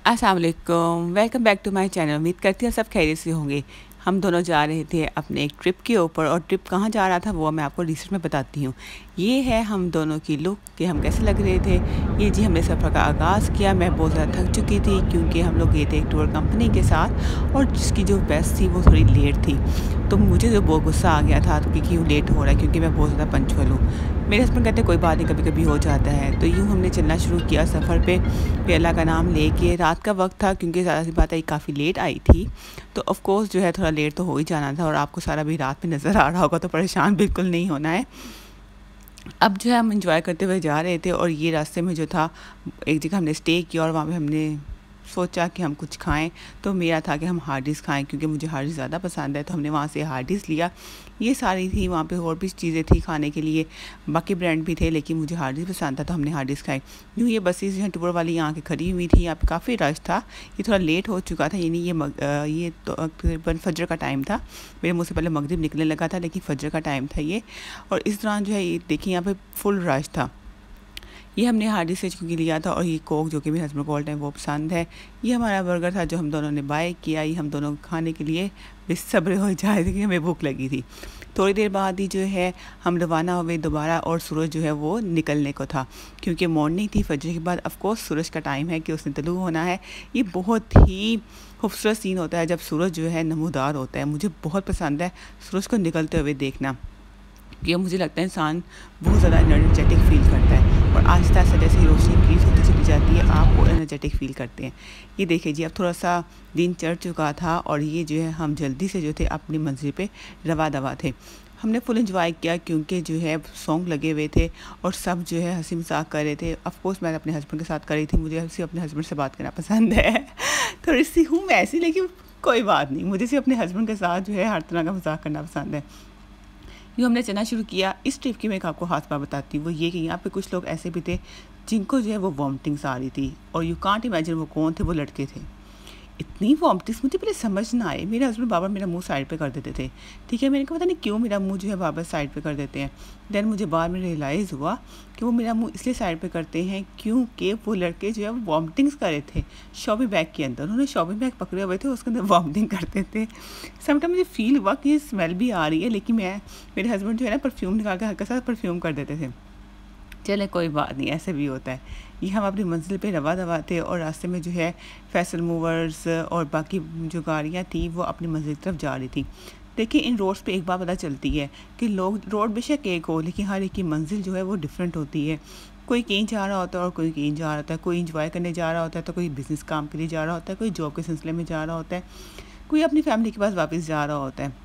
अस्सलाम वालेकुम, welcome back to my channel. उम्मीद करती हूँ सब खैरियत से होंगे। हम दोनों जा रहे थे अपने एक ट्रिप के ऊपर, और ट्रिप कहाँ जा रहा था वो मैं आपको रिसेंट में बताती हूँ। ये है हम दोनों की लुक कि हम कैसे लग रहे थे। ये जी हमने सफ़र का आगाज़ किया। मैं बहुत ज़्यादा थक चुकी थी क्योंकि हम लोग गए थे एक टूर कंपनी के साथ, और जिसकी जो बस थी वो थोड़ी लेट थी। तो मुझे जो बहुत गुस्सा आ गया था कि क्यों लेट हो रहा है, क्योंकि मैं बहुत ज़्यादा पंचुअल हूँ। मेरे हस्बैंड कहते कोई बात नहीं, कभी कभी हो जाता है। तो यूँ हमने चलना शुरू किया सफ़र पे। फिर अल्लाह का नाम लेके, रात का वक्त था क्योंकि ज़्यादा सी बात है काफ़ी लेट आई थी, तो ऑफ़ कोर्स जो है थोड़ा लेट तो हो ही जाना था। और आपको सारा भी रात में नज़र आ रहा होगा, तो परेशान बिल्कुल नहीं होना है। अब जो है हम इंजॉय करते हुए जा रहे थे, और ये रास्ते में जो था एक जगह हमने स्टे किया, और वहाँ पे हमने सोचा कि हम कुछ खाएं। तो मेरा था कि हम हार्डीज़ खाएं क्योंकि मुझे हार्डीज़ ज़्यादा पसंद है। तो हमने वहाँ से हार्डीज़ लिया। ये सारी थी वहाँ पे, और भी चीज़ें थी खाने के लिए, बाकी ब्रांड भी थे, लेकिन मुझे हार्डीज़ पसंद था तो हमने हार्डीज़ खाई। यूँ ये बसेस जो हैं टूर वाली यहाँ के खड़ी हुई थी। यहाँ पे काफ़ी रश था। ये थोड़ा लेट हो चुका था, यानी ये तो तकरीबन फजर का टाइम था। मेरे मुँह से पहले मगरिब निकलने लगा था, लेकिन फजर का टाइम था ये। और इस दौरान जो है ये देखिए यहाँ पे फुल रश था। ये हमने हार्डी से क्योंकि लिया था, और ये कोक जो कि मेरे हस्बैंड को ऑल टाइम वो पसंद है। ये हमारा बर्गर था जो हम दोनों ने बाय किया। ये हम दोनों खाने के लिए बेसब्र हो जा रहे थे कि हमें भूख लगी थी। थोड़ी देर बाद ही जो है हम रवाना हुए दोबारा, और सूरज जो है वो निकलने को था क्योंकि मॉर्निंग थी। फजर के बाद ऑफ कोर्स सूरज का टाइम है कि उसने तलू होना है। ये बहुत ही खूबसूरत सीन होता है जब सूरज जो है नमूदार होता है। मुझे बहुत पसंद है सूरज को निकलते हुए देखना, ये मुझे लगता है इंसान बहुत ज़्यादा एनर्जेटिक फील करता है। और आहिस्ता आहिस्ता जैसे ही रोशनी इंक्रीज़ होती चली जाती है, आप वो एनर्जेटिक फील करते हैं। ये देखिए जी, अब थोड़ा सा दिन चढ़ चुका था, और ये जो है हम जल्दी से जो थे अपनी मंजिल पे रवा दवा थे। हमने फुल एंजॉय किया क्योंकि जो है सॉन्ग लगे हुए थे, और सब जो है हंसी मजाक कर रहे थे। ऑफ कोर्स मैं अपने हस्बैंड के साथ कर रही थी, मुझे सिर्फ अपने हस्बैंड से बात करना पसंद है। थोड़ी सी हूँ मैं ऐसी, लेकिन कोई बात नहीं, मुझे सिर्फ अपने हस्बैंड के साथ जो है हर तरह का मजाक करना पसंद है। यूँ हमने चलना शुरू किया। इस ट्रिप की मैं एक आपको खास बात बताती हूँ, वो ये कि यहाँ पे कुछ लोग ऐसे भी थे जिनको जो है वो वॉमिटिंग्स आ रही थी, और यू कांट इमेजिन वो कौन थे। वो लड़के थे। इतनी वॉमिटिंग्स मुझे पहले समझ ना आए। मेरे हस्बैंड बार बार मेरा मुंह साइड पे कर देते थे, ठीक है। मैंने कहा पता नहीं क्यों मेरा मुंह जो है बार बार साइड पे कर देते हैं। देन मुझे बाद में रियलाइज़ हुआ कि वो मेरा मुंह इसलिए साइड पे करते हैं क्योंकि वो लड़के जो है वो वॉमिटिंग्स कर रहे थे शॉपिंग बैग के अंदर। उन्होंने शॉपिंग बैग पकड़े हुए थे, उसके अंदर वॉमिटिंग करते थे। समटाइम मुझे फील हुआ कि ये स्मेल भी आ रही है, लेकिन मेरे हस्बैंड जो है ना परफ्यूम निकाल के हल्का सा परफ्यूम कर देते थे। चले कोई बात नहीं, ऐसे भी होता है। ये हम अपनी मंजिल पे रवा दवा थे, और रास्ते में जो है फैसल मूवर्स और बाकी जो गाड़ियाँ थी वो अपनी मंजिल की तरफ जा रही थी। देखिए इन रोड्स पे एक बात पता चलती है कि लोग, रोड बेशक एक हो, लेकिन हर एक की मंजिल जो है वो डिफरेंट होती है। कोई कहीं जा रहा होता है और कोई कहीं जा रहा होता है। कोई इंजॉय करने जा रहा होता है, तो कोई बिज़नेस काम के लिए जा रहा होता है, कोई जॉब के सिलसिले में जा रहा होता है, कोई अपनी फैमिली के पास वापस जा रहा होता है।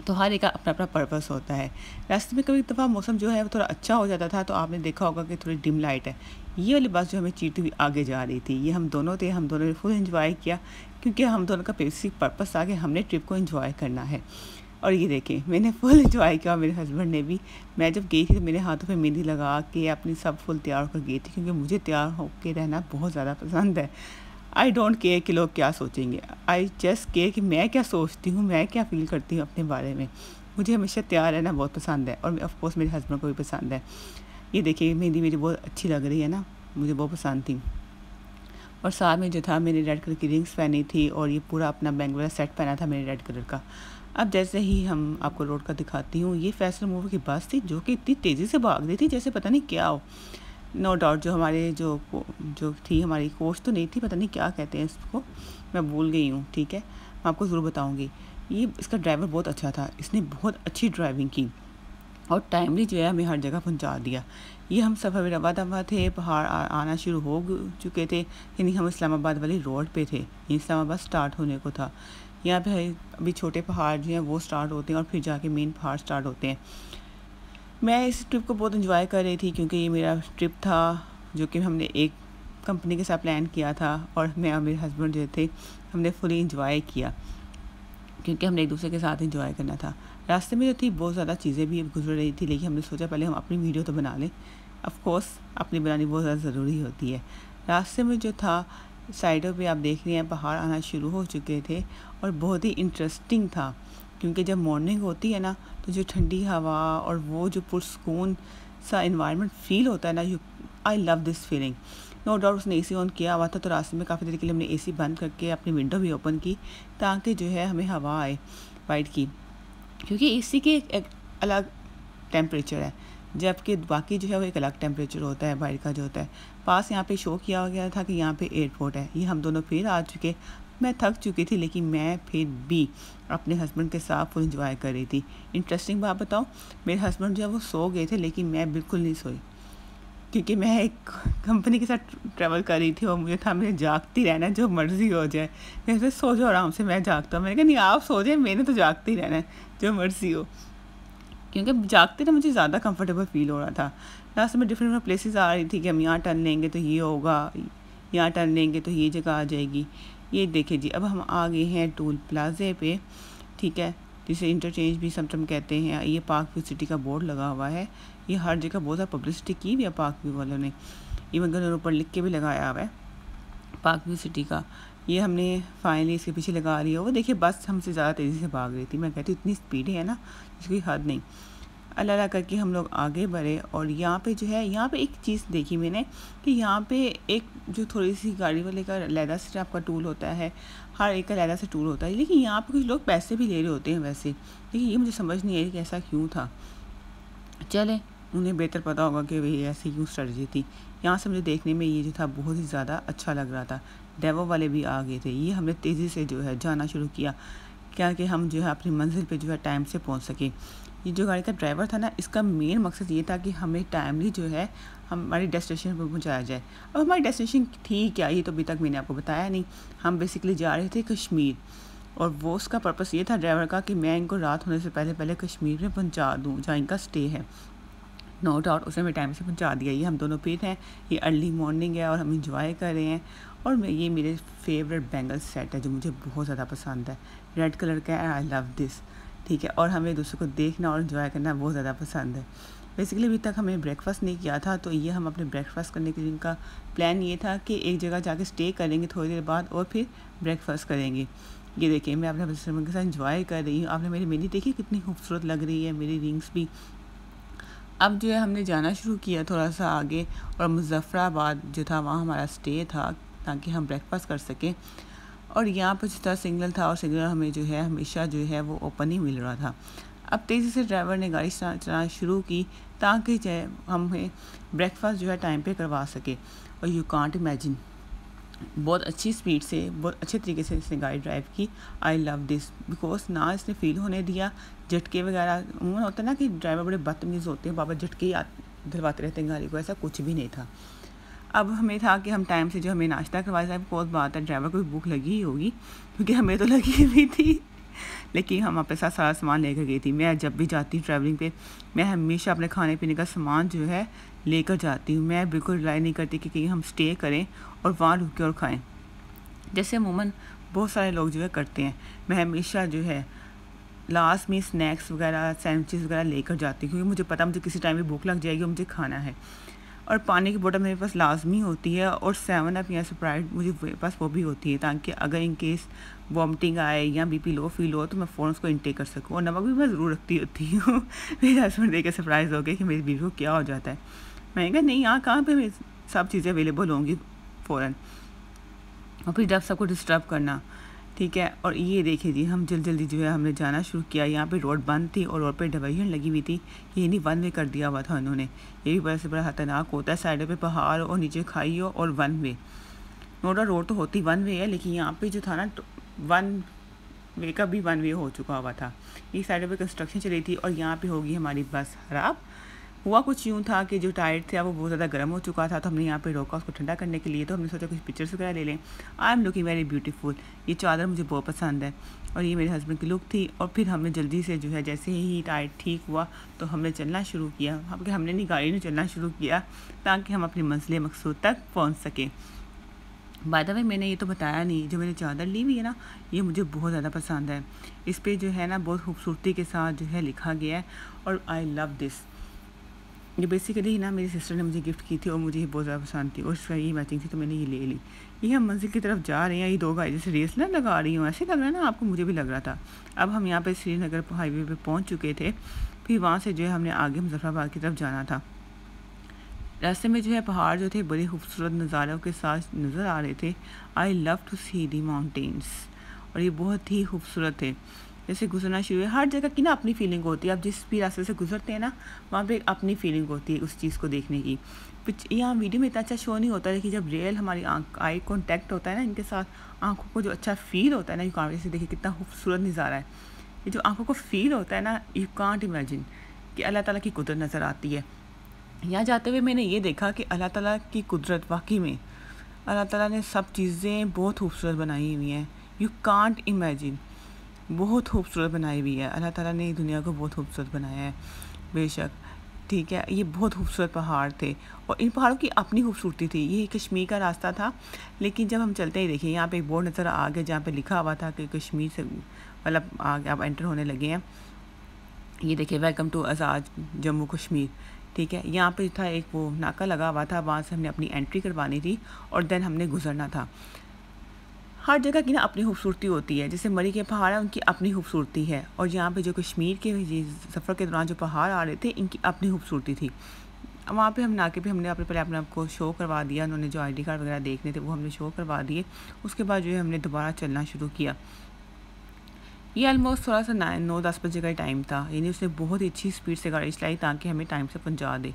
तो हर एक का अपना अपना पर्पस होता है। रास्ते में कभी दफ़ा मौसम जो है वो थोड़ा अच्छा हो जाता था, तो आपने देखा होगा कि थोड़ी डिम लाइट है। ये वाली बस जो हमें चीरती हुई आगे जा रही थी, ये हम दोनों थे। हम दोनों ने फुल एंजॉय किया क्योंकि हम दोनों का बेसिक पर्पस था कि हमने ट्रिप को एंजॉय करना है। और ये देखें मैंने फुल एंजॉय किया, मेरे हस्बैंड ने भी। मैं जब गई थी तो मेरे हाथों पे मेहंदी लगा के अपनी सब फुल तैयार होकर गई थी, क्योंकि मुझे तैयार होकर रहना बहुत ज़्यादा पसंद है। आई डोंट केयर कि लोग क्या सोचेंगे, आई जस्ट केयर कि मैं क्या सोचती हूँ, मैं क्या फ़ील करती हूँ अपने बारे में। मुझे हमेशा तैयार रहना बहुत पसंद है, और ऑफ कोर्स मेरे हस्बैंड को भी पसंद है। ये देखिए मेहंदी मेरी बहुत अच्छी लग रही है ना, मुझे बहुत पसंद थी। और साथ में जो था मैंने रेड कलर की रिंग्स पहनी थी, और ये पूरा अपना बैंक वाला सेट पहना था मैंने रेड कलर का। अब जैसे ही हम आपको रोड का दिखाती हूँ, ये फैसल मूवर की बस थी जो कि इतनी तेज़ी से भाग रही थी जैसे पता नहीं क्या हो। नो डाउट जो हमारे जो थी हमारी कोच तो नहीं थी, पता नहीं क्या कहते हैं इसको, मैं भूल गई हूँ, ठीक है। मैं आपको ज़रूर बताऊँगी। ये इसका ड्राइवर बहुत अच्छा था, इसने बहुत अच्छी ड्राइविंग की, और टाइमली जो है हमें हर जगह पहुंचा दिया। ये हम सफ़र में रवा दवा थे, पहाड़ आना शुरू हो चुके थे, यानी हम इस्लामाबाद वाली रोड पे थे। ये इस्लामाबाद स्टार्ट होने को था। यहाँ पे अभी छोटे पहाड़ जो हैं वो स्टार्ट होते हैं, और फिर जाके मेन पहाड़ स्टार्ट होते हैं। मैं इस ट्रिप को बहुत एंजॉय कर रही थी क्योंकि ये मेरा ट्रिप था जो कि हमने एक कंपनी के साथ प्लान किया था, और मैं और मेरे हस्बैंड जो थे हमने फुली इंजॉय किया क्योंकि हमने एक दूसरे के साथ इंजॉय करना था। रास्ते में जो थी बहुत ज़्यादा चीज़ें भी गुजर रही थी, लेकिन हमने सोचा पहले हम अपनी वीडियो तो बना लें। ऑफ कोर्स अपनी बनानी बहुत ज़्यादा ज़रूरी होती है। रास्ते में जो था साइडों पे आप देख रहे हैं पहाड़ आना शुरू हो चुके थे, और बहुत ही इंटरेस्टिंग था क्योंकि जब मॉर्निंग होती है ना, तो जो ठंडी हवा और वो जो पुरसकून सा इन्वायरमेंट फ़ील होता है ना, I love this feeling. No doubt उसने एसी ऑन किया हुआ था, तो रास्ते में काफ़ी देर के लिए हमने एसी बंद करके अपनी विंडो भी ओपन की ताकि जो है हमें हवा आए बाइट की, क्योंकि एसी के एक अलग टेम्परेचर है, जबकि बाकी जो है वो एक अलग टेम्परेचर होता है बाइट का जो होता है। पास यहाँ पे शो किया गया था कि यहाँ पे एयरपोर्ट है। ये हम दोनों फिर आ चुके। मैं थक चुकी थी, लेकिन मैं फिर भी अपने हस्बैंड के साथ फुल इंजॉय कर रही थी। इंटरेस्टिंग बात बताऊँ, मेरे हस्बैंड जो है वो सो गए थे, लेकिन मैं बिल्कुल नहीं सोई, क्योंकि मैं एक कंपनी के साथ ट्रैवल कर रही थी और मुझे जागती रहना है, जो मर्ज़ी हो जाए। मैं सो जाओ आराम से, मैं जागता हूँ। मैंने कहा नहीं, आप सो जाए, मैंने तो जागती रहना है, जो मर्ज़ी हो, क्योंकि जागते ना मुझे ज़्यादा कंफर्टेबल फील हो रहा था। लास्ट में डिफरेंट प्लेसेस आ रही थी कि हम यहाँ टर्न लेंगे तो ये होगा, यहाँ टर्न लेंगे तो ये जगह आ जाएगी। ये देखिए जी, अब हम आ गए हैं टोल प्लाजे पे, ठीक है, जिसे इंटरचेंज भी समटाइम कहते हैं। ये पार्क व्यू सिटी का बोर्ड लगा हुआ है। ये हर जगह बहुत ज़्यादा पब्लिसिटी की भी है पार्क व्यू वालों ने, इवन घर ऊपर लिख के भी लगाया हुआ है पार्क व्यू सिटी का। ये हमने फाइनली इसके पीछे लगा रही है। वो देखिए बस हमसे ज़्यादा तेज़ी से भाग रही थी। मैं कहती हूँ इतनी स्पीड है ना, इसकी हद नहीं। अल्लाह अल्लाह करके हम लोग आगे बढ़े, और यहाँ पे जो है, यहाँ पे एक चीज़ देखी मैंने कि यहाँ पे एक जो थोड़ी सी गाड़ी वाले का लैदा से आपका टूल होता है, हर एक का लैदा से टूल होता है, लेकिन यहाँ पे कुछ लोग पैसे भी ले रहे होते हैं वैसे। लेकिन ये मुझे समझ नहीं आई कि ऐसा क्यों था। चले, उन्हें बेहतर पता होगा कि वही ऐसी क्यों स्ट्रेटजी थी। यहाँ से मुझे देखने में ये जो था बहुत ही ज़्यादा अच्छा लग रहा था। डेवो वाले भी आ गए थे। ये हमने तेज़ी से जो है जाना शुरू किया, क्या कि हम जो है अपनी मंजिल पे जो है टाइम से पहुँच सके। ये जो गाड़ी का ड्राइवर था ना, इसका मेन मकसद ये था कि हमें टाइमली जो है हमारी डेस्टिनेशन पर पहुँचाया जाए। अब हमारी डेस्टिनेशन थी क्या, ये तो अभी तक मैंने आपको बताया नहीं। हम बेसिकली जा रहे थे कश्मीर, और वो उसका पर्पस ये था ड्राइवर का कि मैं इनको रात होने से पहले पहले कश्मीर में पहुँचा दूँ, जहाँ इनका स्टे है। नो डाउट उसने हमें टाइम से पहुँचा दिया। ये हम दोनों फिर हैं, ये अर्ली मॉर्निंग है और हम इंजॉय कर रहे हैं। और ये मेरे फेवरेट बैंगल सेट है जो मुझे बहुत ज़्यादा पसंद है, रेड कलर का है। आई लव दिस, ठीक है। और हमें दूसरों को देखना और इन्जॉय करना बहुत ज़्यादा पसंद है। बेसिकली अभी तक हमें ब्रेकफास्ट नहीं किया था, तो ये हम अपने ब्रेकफास्ट करने के लिए, इनका प्लान ये था कि एक जगह जाके स्टे करेंगे थोड़ी देर बाद और फिर ब्रेकफास्ट करेंगे। ये देखिए मैं अपने हस्बैंड के साथ इंजॉय कर रही हूँ। आपने मेरी मेहंदी देखी कितनी खूबसूरत लग रही है, मेरी रिंग्स भी। अब जो है हमने जाना शुरू किया थोड़ा सा आगे, और मुज़फ़्फ़राबाद जो था वहाँ हमारा स्टे था ताकि हम ब्रेकफास्ट कर सकें। और यहाँ पर जो था सिग्नल था, और सिग्नल हमें जो है हमेशा जो है वो ओपन ही मिल रहा था। अब तेज़ी से ड्राइवर ने गाड़ी चलाना शुरू की ताकि जो है हमें ब्रेकफास्ट जो है टाइम पे करवा सके। और यू कांट इमेजिन, बहुत अच्छी स्पीड से, बहुत अच्छे तरीके से इसने गाड़ी ड्राइव की। आई लव दिस बिकॉज ना इसने फील होने दिया झटके वगैरह। उन्होंने होता है ना कि ड्राइवर बड़े बदतमीज़ होते हैं, बाबा झटके ही दिलवाते रहते हैं गाड़ी को, ऐसा कुछ भी नहीं था। अब हमें था कि हम टाइम से जो हमें नाश्ता करवाया जाए। बहुत बात है, ड्राइवर को भी भूख लगी ही होगी, क्योंकि हमें तो लगी हुई थी, लेकिन हम अपने साथ सारा सामान लेकर गई थी। मैं जब भी जाती हूँ ट्रैवलिंग पे, मैं हमेशा अपने खाने पीने का सामान जो है लेकर जाती हूँ। मैं बिल्कुल रिलाई नहीं करती कि कहीं हम स्टे करें और वहाँ रुक के और खाएँ, जैसे अमूमन बहुत सारे लोग जो है करते हैं। मैं हमेशा जो है लास्ट में स्नैक्स वगैरह, सैंडविचेस वगैरह लेकर जाती हूँ, क्योंकि मुझे पता मुझे किसी टाइम भी भूख लग जाएगी और मुझे खाना है। और पानी की बोतल मेरे पास लाजमी होती है, और 7 अप या स्प्राइट मुझे मेरे पास वो भी होती है, ताकि अगर इन केस वॉमिटिंग आए या बीपी लो फील हो तो मैं फ़ौरन उसको इंटेक कर सकूँ। और नमक भी मैं ज़रूर रखती होती हूँ। मेरे हस्बैंड देख के सरप्राइज़ हो गए कि मेरी बीवी को क्या हो जाता है। मैंने कहा नहीं, यहाँ कहाँ पे सब चीज़ें अवेलेबल होंगी फ़ौरन, और फिर जब सबको डिस्टर्ब करना, ठीक है। और ये देखिए जी, हम जल्दी जो है हमने जाना शुरू किया। यहाँ पे रोड बंद थी और रोड पे डिवाइजन लगी हुई थी। ये नहीं 1 वे कर दिया हुआ था उन्होंने। ये भी बड़ा से बड़ा खतरनाक होता है, साइडों पे पहाड़ और नीचे खाई हो और 1 वे। नोडा रोड तो होती 1 वे है, लेकिन यहाँ पे जो था ना 1 वे का भी 1 वे हो चुका हुआ था। ये साइडों पे कंस्ट्रक्शन चली थी, और यहाँ पे होगी हमारी बस खराब। हुआ कुछ यूँ था कि जो टायर था वो बहुत ज़्यादा गर्म हो चुका था, तो हमने यहाँ पे रोका उसको ठंडा करने के लिए। तो हमने सोचा कुछ पिक्चर्स वगैरह ले लें। आई एम लुकिंग वेरी ब्यूटीफुल। ये चादर मुझे बहुत पसंद है, और ये मेरे हस्बैंड की लुक थी। और फिर हमने जल्दी से जो है जैसे ही टायर ठीक हुआ तो हमने चलना शुरू किया। हमने नहीं, गाड़ी ने चलना शुरू किया ताकि हम अपनी मंजिल मकसूद तक पहुँच सकें। बाय द वे मैंने ये तो बताया नहीं, जो मैंने चादर ली हुई है ना, ये मुझे बहुत ज़्यादा पसंद है। इस पर जो है ना बहुत खूबसूरती के साथ जो है लिखा गया है, और आई लव दिस। ये बेसिकली ना मेरी सिस्टर ने मुझे गिफ्ट की थी और मुझे ये बहुत ज़्यादा पसंद थी, और इसका ये मैचिंग थी, तो मैंने ये ले ली। ये हम मंजिल की तरफ जा रहे हैं। ये 2 गाड़ी जैसे रेस ना लगा रही हूँ, ऐसे लग रहा है ना आपको, मुझे भी लग रहा था। अब हम यहाँ पे श्रीनगर हाईवे पे पहुँच चुके थे। फिर वहाँ से जो है हमने आगे मुजफ्फराबाद की तरफ जाना था। रास्ते में जो है पहाड़ जो थे बड़े खूबसूरत नज़ारों के साथ नज़र आ रहे थे। I love to see the mountains, और ये बहुत ही खूबसूरत थे। जैसे गुजरना शुरू है, हर जगह की ना अपनी फीलिंग होती है। आप जिस भी रास्ते से गुजरते हैं ना, वहाँ पे एक अपनी फीलिंग होती है उस चीज़ को देखने की। यहाँ वीडियो में इतना अच्छा शो नहीं होता, लेकिन जब रियल हमारी आई कॉन्टैक्ट होता है ना इनके साथ, आँखों को जो अच्छा फील होता है ना, यू कांट से देखिए कितना खूबसूरत नज़ारा है। ये जो आँखों को फील होता है ना, यू कांट इमेजिन कि अल्लाह ताला की कुदरत नज़र आती है। यहाँ जाते हुए मैंने ये देखा कि अल्लाह ताला की कुदरत वाकई में, अल्लाह ताला ने सब चीज़ें बहुत खूबसूरत बनाई हुई हैं। यू कांट इमेजिन, बहुत खूबसूरत बनाई हुई है। अल्लाह ताला ने दुनिया को बहुत खूबसूरत बनाया है बेशक, ठीक है। ये बहुत खूबसूरत पहाड़ थे और इन पहाड़ों की अपनी खूबसूरती थी। ये कश्मीर का रास्ता था, लेकिन जब हम चलते ही देखिए यहाँ पे एक बोर्ड नज़र आ गया जहाँ पे लिखा हुआ था कि कश्मीर से मतलब आगे आप एंटर होने लगे हैं। ये देखिए, वेलकम टू आज़ाद जम्मू कश्मीर, ठीक है। यहाँ पे था एक वो नाका लगा हुआ था, वहाँ से हमने अपनी एंट्री करवानी थी और देन हमने गुजरना था। हर जगह की ना अपनी खूबसूरती होती है। जैसे मरी के पहाड़ हैं, उनकी अपनी खूबसूरती है, और यहाँ पे जो कश्मीर के सफ़र के दौरान जो पहाड़ आ रहे थे, इनकी अपनी खूबसूरती थी। वहाँ पे हम नाके पे हमने पहले अपने आप को शो करवा दिया, उन्होंने जो ID कार्ड वगैरह देखने थे वो हमने शो करवा दिए। उसके बाद जो है हमने दोबारा चलना शुरू किया। ये ऑलमोस्ट थोड़ा सा 9-10 बजे का टाइम था, यानी उसने बहुत ही अच्छी स्पीड से गाड़ी चलाई ताकि हमें टाइम से पहुँचा दे।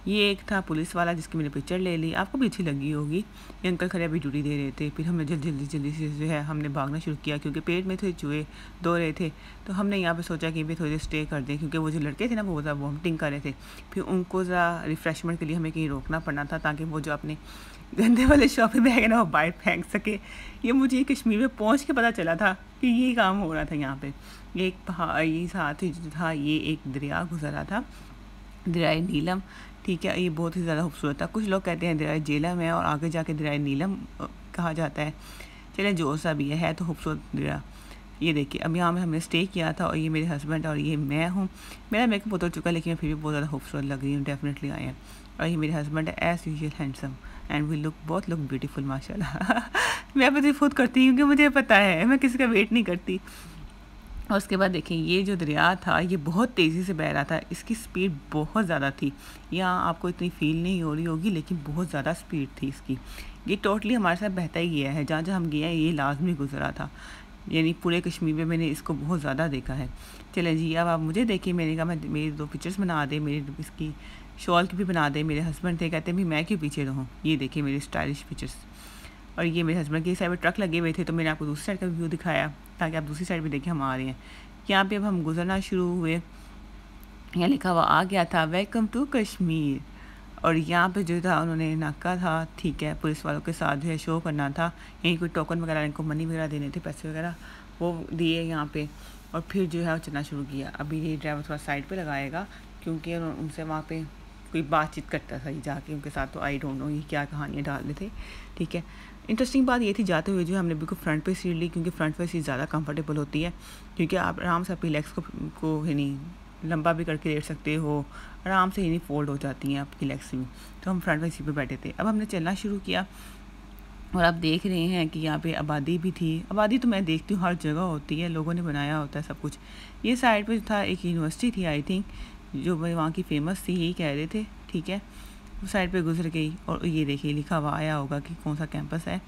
ये एक था पुलिस वाला जिसकी मैंने पिक्चर ले ली, आपको भी अच्छी लगी होगी। ये अंकल खड़े अभी ड्यूटी दे रहे थे। फिर हमने जल्दी से जो है हमने भागना शुरू किया, क्योंकि पेट में थे चूहे दो रहे थे। तो हमने यहाँ पे सोचा कि भी थोड़ी देर स्टे कर दें, क्योंकि वो जो लड़के थे ना वो ज़रा वॉमिटिंग कर रहे थे। फिर उनको ज़रा रिफ़्रेशमेंट के लिए हमें कहीं रोकना पड़ना था, ताकि वो जो अपने गंदे वाले शॉपिंग बैग है ना वो बाहर फेंक सके। ये मुझे कश्मीर में पहुँच के पता चला था कि ये काम हो रहा था यहाँ पर। ये एक पहाड़, ये साथ ही जो था ये एक दरिया गुजर रहा था, दरियाए नीलम, ठीक है। ये बहुत ही ज़्यादा खूबसूरत था। कुछ लोग कहते हैं दरियाए जेलम है और आगे जाके दरियाए नीलम कहा जाता है। चले जो सा भी है तो खूबसूरत दरिया। ये देखिए, अब यहाँ में हमने स्टे किया था, और ये मेरे हस्बैंड और ये मैं हूँ। मेरा मेकअप उतर चुका है, लेकिन मैं फिर भी बहुत ज़्यादा खूबसूरत लग रही हूँ, डेफिनेटली आए हैं। और ये मेरे हस्बैंड है, as usual handsome, and we both look beautiful माशाल्लाह। मैं अपनी खुद करती हूँ, क्योंकि मुझे पता है मैं किसी का वेट नहीं करती। और उसके बाद देखें, ये जो दरिया था ये बहुत तेज़ी से बह रहा था, इसकी स्पीड बहुत ज़्यादा थी। यहाँ आपको इतनी फील नहीं हो रही होगी, लेकिन बहुत ज़्यादा स्पीड थी इसकी। ये टोटली हमारे साथ बहता ही गया है, जहाँ जहाँ हम गए हैं ये लाजमी गुजरा था, यानी पूरे कश्मीर में मैंने इसको बहुत ज़्यादा देखा है। चलें जी, अब आप मुझे देखिए। मैंने कहा मैं मेरी 2 पिक्चर्स बना दे, मेरी इसकी शॉल की भी बना दे। मेरे हस्बैंड थे, कहते हैं भी मैं क्यों पीछे रहूँ। ये देखिए मेरी स्टाइलिश पिक्चर्स। और ये मेरे हस्बैंड के साइड में ट्रक लगे हुए थे, तो मैंने आपको दूसरी साइड का व्यू दिखाया ताकि आप दूसरी साइड भी देखें हम आ रहे हैं। यहाँ पे अब हम गुजरना शुरू हुए। यहाँ लिखा हुआ आ गया था वेलकम टू कश्मीर, और यहाँ पे जो था उन्होंने नाका था, ठीक है, पुलिस वालों के साथ जो है शो करना था। यहीं कोई टोकन वगैरह, इनको मनी वगैरह देने थे, पैसे वगैरह, वो दिए यहाँ पे। और फिर जो है वो चलना शुरू किया। अभी ये ड्राइवर थोड़ा साइड पे लगाएगा, क्योंकि उनसे वहाँ पे कोई बातचीत करता था जाके उनके साथ, तो आई डोंट नो ये क्या कहानियाँ डाल रहे थे, ठीक है। इंटरेस्टिंग बात ये थी, जाते हुए जो हमने बिल्कुल फ्रंट पे सीट ली, क्योंकि फ्रंट पे सीट ज़्यादा कंफर्टेबल होती है, क्योंकि आप आराम से अपनी लेग्स को ही नहीं लंबा भी करके लेट सकते हो, आराम से ही नहीं फोल्ड हो जाती हैं आपकी लेग्स भी। तो हम फ्रंट पे सीट पे बैठे थे। अब हमने चलना शुरू किया, और आप देख रहे हैं कि यहाँ पे आबादी भी थी। आबादी तो मैं देखती हूँ हर जगह होती है, लोगों ने बनाया होता है सब कुछ। ये साइड पे था एक यूनिवर्सिटी थी, आई थिंक, जो वहाँ की फ़ेमस थी, यही कह रहे थे, ठीक है। उस साइड पे गुजर गई, और ये देखिए लिखा हुआ आया होगा कि कौन सा कैंपस है।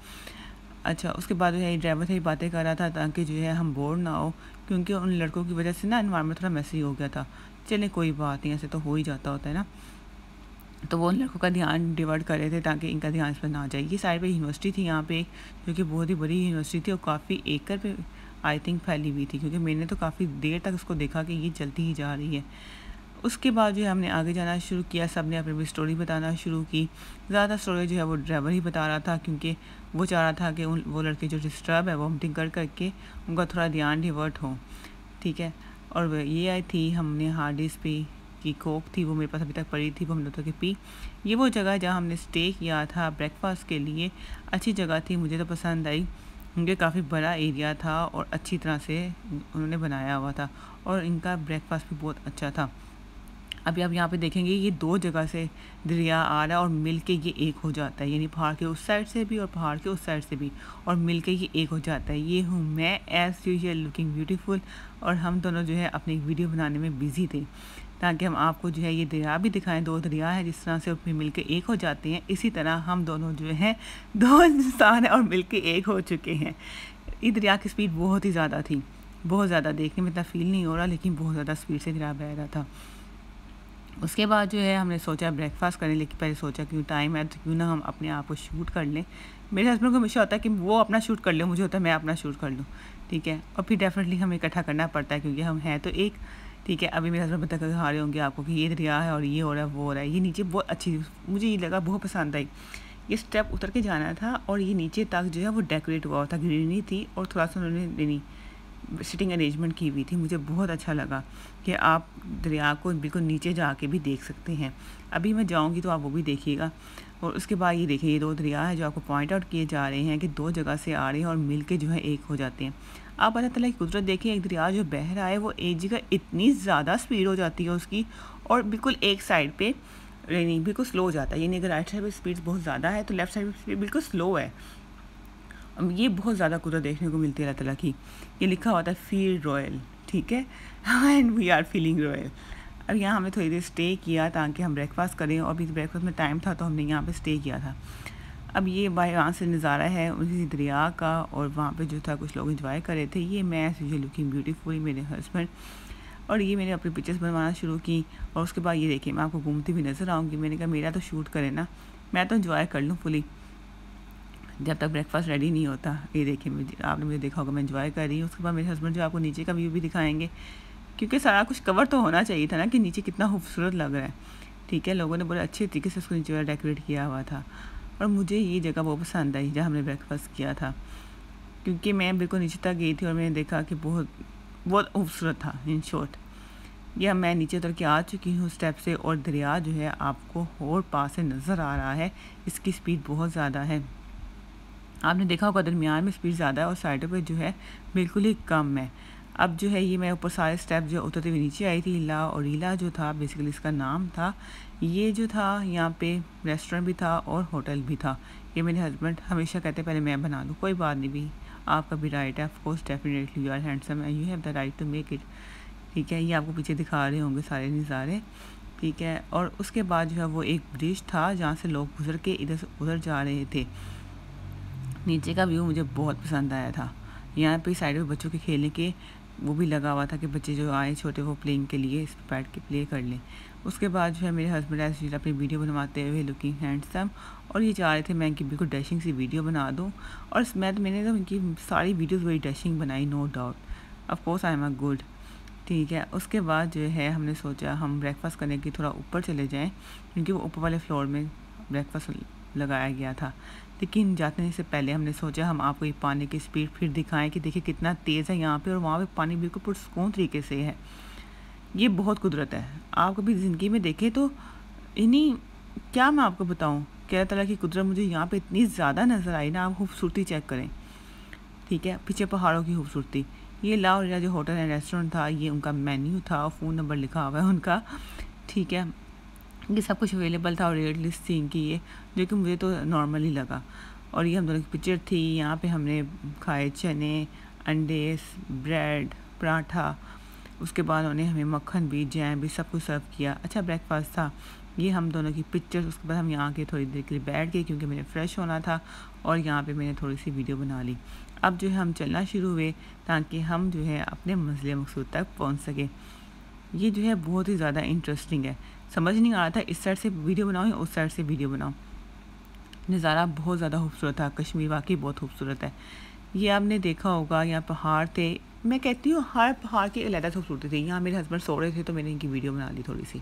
अच्छा, उसके बाद जो है ड्राइवर से ही बातें कर रहा था ताकि जो है हम बोर ना हो, क्योंकि उन लड़कों की वजह से ना एनवायरनमेंट थोड़ा मैसी हो गया था। चले कोई बात नहीं, ऐसे तो हो ही जाता होता है ना। तो वो उन लड़कों का ध्यान डिवर्ट कर रहे थे ताकि इनका ध्यान इस पर ना जाए। ये साइड पे यूनिवर्सिटी थी यहाँ पे, जो कि बहुत ही बड़ी यूनिवर्सिटी थी और काफ़ी एकड़ पे आई थिंक फैली हुई थी, क्योंकि मैंने तो काफ़ी देर तक उसको देखा कि ये चलती ही जा रही है। उसके बाद जो है हमने आगे जाना शुरू किया, सब ने अपनी स्टोरी बताना शुरू की। ज़्यादा स्टोरी जो है वो ड्राइवर ही बता रहा था, क्योंकि वो चाह रहा था कि वो लड़के जो डिस्टर्ब है वो वोमिटिंग कर करके उनका थोड़ा ध्यान डिवर्ट हो, ठीक है। और ये आई थी, हमने हार्ड डिस्क पे की कोक थी, वो मेरे पास अभी तक पड़ी थी, वो हम लोगों की पी। ये वो जगह जहाँ हमने स्टे किया था ब्रेकफास्ट के लिए। अच्छी जगह थी, मुझे तो पसंद आई, क्योंकि काफ़ी बड़ा एरिया था और अच्छी तरह से उन्होंने बनाया हुआ था, और इनका ब्रेकफास्ट भी बहुत अच्छा था। अभी आप यहाँ पे देखेंगे ये 2 जगह से दरिया आ रहा है और मिल के ये एक हो जाता है, यानी पहाड़ के उस साइड से भी और पहाड़ के उस साइड से भी, और मिल के ये एक हो जाता है। ये हूँ मैं, एज़ यूजुअल लुकिंग ब्यूटीफुल, और हम दोनों जो है अपनी वीडियो बनाने में बिज़ी थे। ताकि हम आपको जो है ये दरिया भी दिखाएं। दो दरिया है जिस तरह से फिर मिलके एक हो जाते हैं, इसी तरह हम दोनों जो हैं दो इंसान हैं और मिलके एक हो चुके हैं। ये दरिया की स्पीड बहुत ही ज़्यादा थी, बहुत ज़्यादा, देखने में इतना फील नहीं हो रहा लेकिन बहुत ज़्यादा स्पीड से दरिया बह रहा था। उसके बाद जो है हमने सोचा ब्रेकफास्ट करें, लेकिन पहले सोचा क्यों टाइम है तो क्यों ना हम अपने आप को शूट कर लें। मेरे हस्बैंड को हमेशा होता है कि वो अपना शूट कर ले, मुझे होता है मैं अपना शूट कर लूँ, ठीक है। और फिर डेफिनेटली हमें इकट्ठा करना पड़ता है क्योंकि हम हैं तो एक, ठीक है। अभी मेरे हस्बैंड बता कर दिखा रहे होंगे आपको कि ये दरिया है और ये हो रहा है वो हो रहा है। ये नीचे बहुत अच्छी, मुझे ये लगा बहुत पसंद आई। ये स्टेप उतर के जाना था और ये नीचे तक जो है वो डेकोरेट हुआ था, ग्रीनरी थी और थोड़ा सा उन्होंने सिटिंग अरेंजमेंट की हुई थी। मुझे बहुत अच्छा लगा कि आप दरिया को बिल्कुल नीचे जाके भी देख सकते हैं। अभी मैं जाऊंगी तो आप वो भी देखिएगा। और उसके बाद ये देखिए, ये दो दरिया है जो आपको पॉइंट आउट किए जा रहे हैं कि दो जगह से आ रहे हैं और मिल के जो है एक हो जाते हैं। आप अल्लाह ताला की कुदरत देखिए, एक दरिया जो बह रहा है वो एक जगह इतनी ज़्यादा स्पीड हो जाती है उसकी, और बिल्कुल एक साइड पे नहीं, बिल्कुल स्लो हो जाता है। यानी अगर राइट साइड पे स्पीड बहुत ज़्यादा है तो लेफ्ट साइड पे स्पीड बिल्कुल स्लो है। ये बहुत ज़्यादा कुदरत देखने को मिलती है अल्लाह ताला की। ये लिखा होता है फील रॉयल, ठीक है, and we are feeling royal. अब यहाँ हमने थोड़ी देर स्टे किया ताकि हम ब्रेकफास्ट करें, और भी ब्रेकफास्ट में टाइम था तो हमने यहाँ पे स्टे किया था। अब ये बाहर यहाँ से नज़ारा है उसी दरिया का, और वहाँ पे जो था कुछ लोग एंजॉय कर रहे थे। ये मैं यूजुअली लुकिंग ब्यूटीफुल, मेरे हस्बैंड, और ये मैंने अपनी पिक्चर्स बनवाना शुरू की। और उसके बाद ये देखिए मैं आपको घूमती हुई नज़र आऊँगी। मैंने कहा मेरा तो शूट करें ना, मैं तो एंजॉय कर लूँ फुली जब तक ब्रेकफास्ट रेडी नहीं होता। ये देखिए आपने मुझे देखा होगा मैं एंजॉय कर रही हूँ। उसके बाद मेरे हस्बैंड जो आपको नीचे का व्यू भी दिखाएंगे, क्योंकि सारा कुछ कवर तो होना चाहिए था ना कि नीचे कितना खूबसूरत लग रहा है, ठीक है। लोगों ने बड़े अच्छे तरीके से उसको नीचे डेकोरेट किया हुआ था, और मुझे ये जगह बहुत पसंद आई जहाँ हमने ब्रेकफास्ट किया था, क्योंकि मैं बिल्कुल नीचे तक गई थी और मैंने देखा कि बहुत बहुत खूबसूरत था। इन शॉर्ट यह मैं नीचे उतर के आ चुकी हूँ स्टेप से, और दरिया जो है आपको और पास से नज़र आ रहा है। इसकी स्पीड बहुत ज़्यादा है, आपने देखा होगा दरमियान में स्पीड ज़्यादा है और साइडों पे जो है बिल्कुल ही कम है। अब जो है ये मैं ऊपर सारे स्टेप जो उतरते हुए नीचे आई थी, ला और रीला जो था बेसिकली इसका नाम था। ये जो था यहाँ पे रेस्टोरेंट भी था और होटल भी था। ये मेरे हस्बैंड हमेशा कहते पहले मैं बना दूँ, कोई बात नहीं भी, आपका भी राइट है, of course definitely you are handsome and you have the right to make it, ठीक है। ये आपको पीछे दिखा रहे होंगे सारे नज़ारे, ठीक है। और उसके बाद जो है वो एक ब्रिज था जहाँ से लोग गुजर के इधर से उधर जा रहे थे। नीचे का व्यू मुझे बहुत पसंद आया था। यहाँ पे साइड में बच्चों के खेलने के वो भी लगा हुआ था कि बच्चे जो आए छोटे वो प्लेइंग के लिए इस पर बैठ के प्ले कर लें। उसके बाद जो है मेरे हस्बैंड ऐसे अपनी वीडियो बनवाते हुए लुकिंग हैंडसम, और ये चाह रहे थे मैं इनकी बिल्कुल डैशिंग सी वीडियो बना दूँ। और मैंने तो इनकी सारी वीडियोज़ बड़ी डैशिंग बनाई, no doubt, of course I am a good, ठीक है। उसके बाद जो है हमने सोचा हम ब्रेकफास्ट करने की थोड़ा ऊपर चले जाएँ, क्योंकि वो ऊपर वाले फ्लोर में ब्रेकफास्ट लगाया गया था। लेकिन जाने से पहले हमने सोचा हम आपको ये पानी की स्पीड फिर दिखाएं कि देखिए कितना तेज़ है यहाँ पे, और वहाँ पे पानी बिल्कुल पुरसकून तरीके से है। ये बहुत कुदरत है, आप कभी ज़िंदगी में देखें तो इन्हीं, क्या मैं आपको बताऊँ कि अल्लाह ताला की कुदरत मुझे यहाँ पे इतनी ज़्यादा नज़र आई ना। आप खूबसूरती चेक करें, ठीक है, पीछे पहाड़ों की खूबसूरती। ये लाहौर जो होटल एंड रेस्टोरेंट था, ये उनका मेन्यू था और फ़ोन नंबर लिखा हुआ है उनका, ठीक है। ये सब कुछ अवेलेबल था और रेट लिस्ट थी इनकी ये, जो कि मुझे तो नॉर्मली लगा। और ये हम दोनों की पिक्चर थी। यहाँ पे हमने खाए चने, अंडे, ब्रेड, पराठा। उसके बाद उन्होंने हमें मक्खन भी, जैम भी, सब कुछ सर्व किया। अच्छा ब्रेकफास्ट था। ये हम दोनों की पिक्चर्स। उसके बाद हम यहाँ के थोड़ी देर के लिए बैठ गए क्योंकि मैंने फ़्रेश होना था, और यहाँ पे मैंने थोड़ी सी वीडियो बना ली। अब जो है हम चलना शुरू हुए ताकि हम जो है अपने मंजिल मकसूद तक पहुँच सकें। ये जो है बहुत ही ज़्यादा इंटरेस्टिंग है, समझ नहीं आ रहा था इस साइड से वीडियो बनाऊँ या उस साइड से वीडियो बनाऊँ। नज़ारा बहुत ज़्यादा खूबसूरत था, कश्मीर वाकई बहुत खूबसूरत है। ये आपने देखा होगा यहाँ पहाड़ थे, मैं कहती हूँ हर पहाड़ की अलग खूबसूरती थी। यहाँ मेरे हस्बैंड सो रहे थे तो मैंने इनकी वीडियो बना ली थोड़ी सी।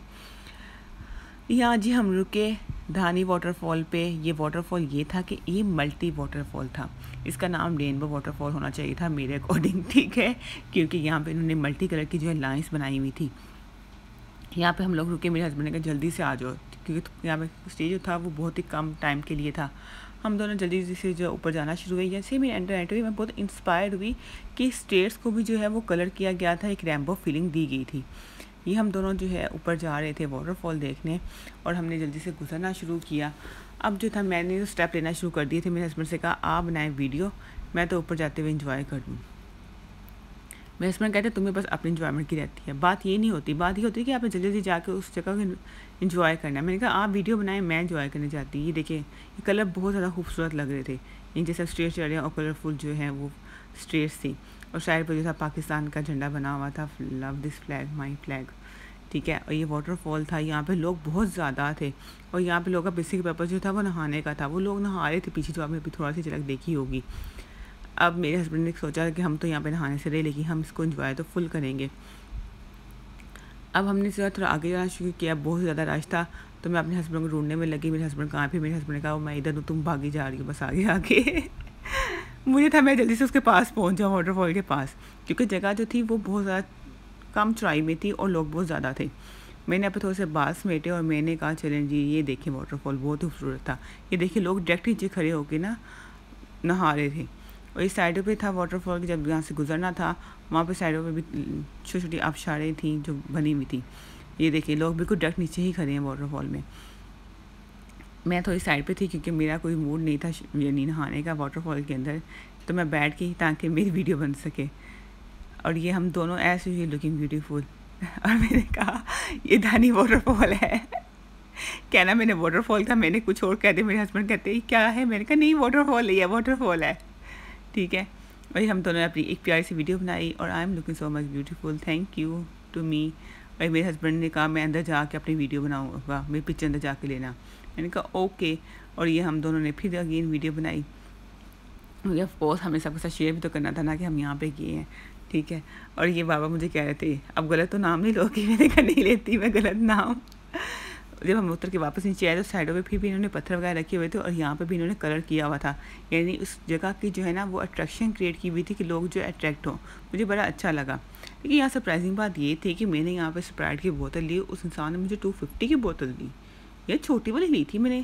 यहाँ जी हम रुके धानी वाटरफॉल पे। ये वाटरफॉल ये था कि ये मल्टी वाटरफॉल था, इसका नाम रेनबो वाटरफॉल होना चाहिए था मेरे अकॉर्डिंग, ठीक है, क्योंकि यहाँ पे इन्होंने मल्टी कलर की जो है लाइन्स बनाई हुई थी। यहाँ पे हम लोग रुके, मेरे हस्बैंड ने कहा जल्दी से आ जाओ, क्योंकि यहाँ पे स्टे जो था वो बहुत ही कम टाइम के लिए था। हम दोनों जल्दी से जो ऊपर जाना शुरू हुए। जैसे मैं एंटर हुई मैं बहुत इंस्पायर्ड हुई कि स्टेट्स को भी जो है वो कलर किया गया था, एक रेनबो फीलिंग दी गई थी। ये हम दोनों जो है ऊपर जा रहे थे वाटरफॉल देखने, और हमने जल्दी से गुजरना शुरू किया। अब जो था मैंने जो स्टेप लेना शुरू कर दिए थे, मेरे हस्बैंड से कहा आप बनाएं वीडियो, मैं तो ऊपर जाते हुए इंजॉय कर दूँ। मेरे हस्बैंड कहते हैं तुम्हें बस अपनी इंजॉयमेंट की रहती है। बात ये नहीं होती, बात ये होती है कि आपने जल्दी जल्दी जाकर उस जगह को इन्जॉय करना है। मैंने कहा आप वीडियो बनाएं, मैं इन्जॉय करने जाती। ये देखिए ये कलर बहुत ज़्यादा खूबसूरत लग रहे थे, इन जैसे स्ट्रेट चढ़ रहे और कलरफुल जो है वो स्ट्रेट्स थी। और साइड पर जो था पाकिस्तान का झंडा बना हुआ था, love this flag my flag, ठीक है। और ये वाटरफॉल था, यहाँ पे लोग बहुत ज़्यादा थे और यहाँ पे लोगों का बेसिक पर्पज़ जो था वो नहाने का था। वो लोग नहा रहे थे पीछे, जो आपने अभी थोड़ा सी झलक देखी होगी। अब मेरे हस्बैंड ने सोचा कि हम तो यहाँ पे नहाने से रहे, लेकिन हम इसको एंजॉय तो फुल करेंगे। अब हमने थोड़ा आगे जाना शुरू किया, बहुत ज़्यादा रश था, तो मैं अपने हस्बैंड को ढूंढने में लगी। मेरे हस्बैंड कहाँ पे, मेरे हस्बैंड ने कहा मैं इधर हूँ, तुम भागी जा रही हो बस आगे आगे। मुझे था मैं जल्दी से उसके पास पहुँच जाऊँ, वाटरफॉल के पास, क्योंकि जगह जो थी वो बहुत ज़्यादा कम चौड़ाई में थी और लोग बहुत ज़्यादा थे। मैंने अपने थोड़े से बाल समेटे और मैंने कहा चलें जी ये देखिए वाटरफॉल बहुत खूबसूरत था। ये देखिए लोग डायरेक्ट नीचे खड़े होकर ना नहा रहे थे। और इस साइडों पे था वाटरफॉल की, जब यहाँ से गुजरना था वहाँ पे साइडों पे भी छोटी छोटी आबशारें थी जो बनी हुई थी। ये देखिए लोग बिल्कुल डायरेक्ट नीचे ही खड़े हैं वाटरफॉल में। मैं थोड़ी साइड पे थी क्योंकि मेरा कोई मूड नहीं था यानी नहाने का वाटरफॉल के अंदर, तो मैं बैठ गई ताकि मेरी वीडियो बन सके। और ये हम दोनों ऐसे ही लुकिंग ब्यूटीफुल। और मैंने कहा ये दानी वाटरफॉल है। कहना मैंने वाटरफॉल था, मैंने कुछ और कह दिया। मेरे हस्बैंड कहते हैं क्या है, मैंने कहा नहीं वाटरफॉल ही है, वाटरफॉल है, ठीक है। और हम दोनों ने अपनी एक प्यारी सी वीडियो बनाई और I am looking so much beautiful, thank you to me. और मेरे हस्बैंड ने कहा मैं अंदर जाके अपनी वीडियो बनाऊँगा, मेरी पिक्चर अंदर जाके लेना। मैंने कहा ओके। और ये हम दोनों ने फिर अगेन वीडियो बनाई। मुझे ऑफकोर्स हमें सबके साथ शेयर भी तो करना था ना कि हम यहाँ पे किए हैं, ठीक है। और ये बाबा मुझे कह रहे थे अब गलत तो नाम नहीं लोगी। मैंने कहा नहीं लेती मैं गलत नाम। जब हम उतर के वापस नीचे आए तो साइडों पे फिर भी इन्होंने पत्थर वगैरह रखे हुए थे और यहाँ पे भी इन्होंने कलर किया हुआ था, यानी उस जगह की जो है ना वो अट्रैक्शन क्रिएट की हुई थी कि लोग जो अट्रैक्ट हों। मुझे बड़ा अच्छा लगा। लेकिन यहाँ सरप्राइजिंग बात ये थी कि मैंने यहाँ पे स्प्राइट की बोतल ली, उस इंसान ने मुझे 250 की बोतल दी। ये छोटी वाली ली थी मैंने,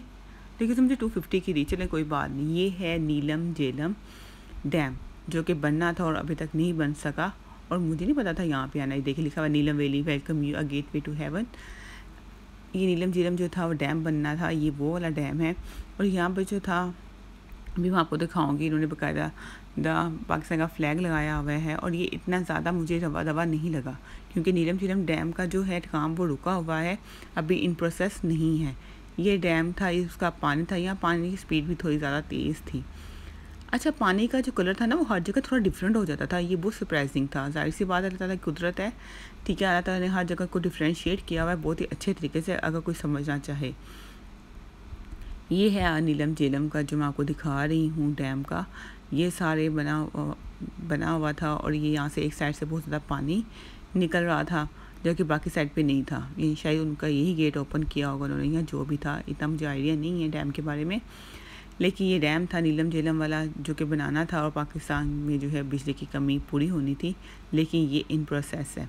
लेकिन मुझे 250 की दी। चलें कोई बात नहीं। ये है नीलम झेलम डैम जो कि बनना था और अभी तक नहीं बन सका, और मुझे नहीं पता था यहाँ पे आना। देखिए लिखा हुआ Neelam valley welcome you a gateway to heaven. ये नीलम झीलम जो था वो डैम बनना था, ये वो वाला डैम है। और यहाँ पर जो था भी मैं आपको दिखाऊंगी, इन्होंने बकायदा पाकिस्तान का फ्लैग लगाया हुआ है। और ये इतना ज़्यादा मुझे रवा दवा नहीं लगा क्योंकि नीलम झीलम डैम का जो है काम वो रुका हुआ है, अभी इन प्रोसेस नहीं है। ये डैम था, ये उसका पानी था, यहाँ पानी की स्पीड भी थोड़ी ज़्यादा तेज़ थी। अच्छा पानी का जो कलर था ना वो हर जगह थोड़ा डिफरेंट हो जाता था, ये बहुत सरप्राइजिंग था। जाहिर सी बात है अल्लाह ताला की कुदरत है, ठीक है। अल्लाह ताला ने हर जगह को डिफ्रेंशिएट किया हुआ है बहुत ही अच्छे तरीके से, अगर कोई समझना चाहे। ये है नीलम झेलम का जो मैं आपको दिखा रही हूँ डैम का। ये सारे बना हुआ था और ये यहाँ से एक साइड से बहुत ज़्यादा पानी निकल रहा था जो कि बाकी साइड पे नहीं था। ये शायद उनका यही गेट ओपन किया होगा उन्होंने, या जो भी था, इतना मुझे आइडिया नहीं है डैम के बारे में। लेकिन ये डैम था नीलम झेलम वाला जो कि बनाना था और पाकिस्तान में जो है बिजली की कमी पूरी होनी थी, लेकिन ये इन प्रोसेस है,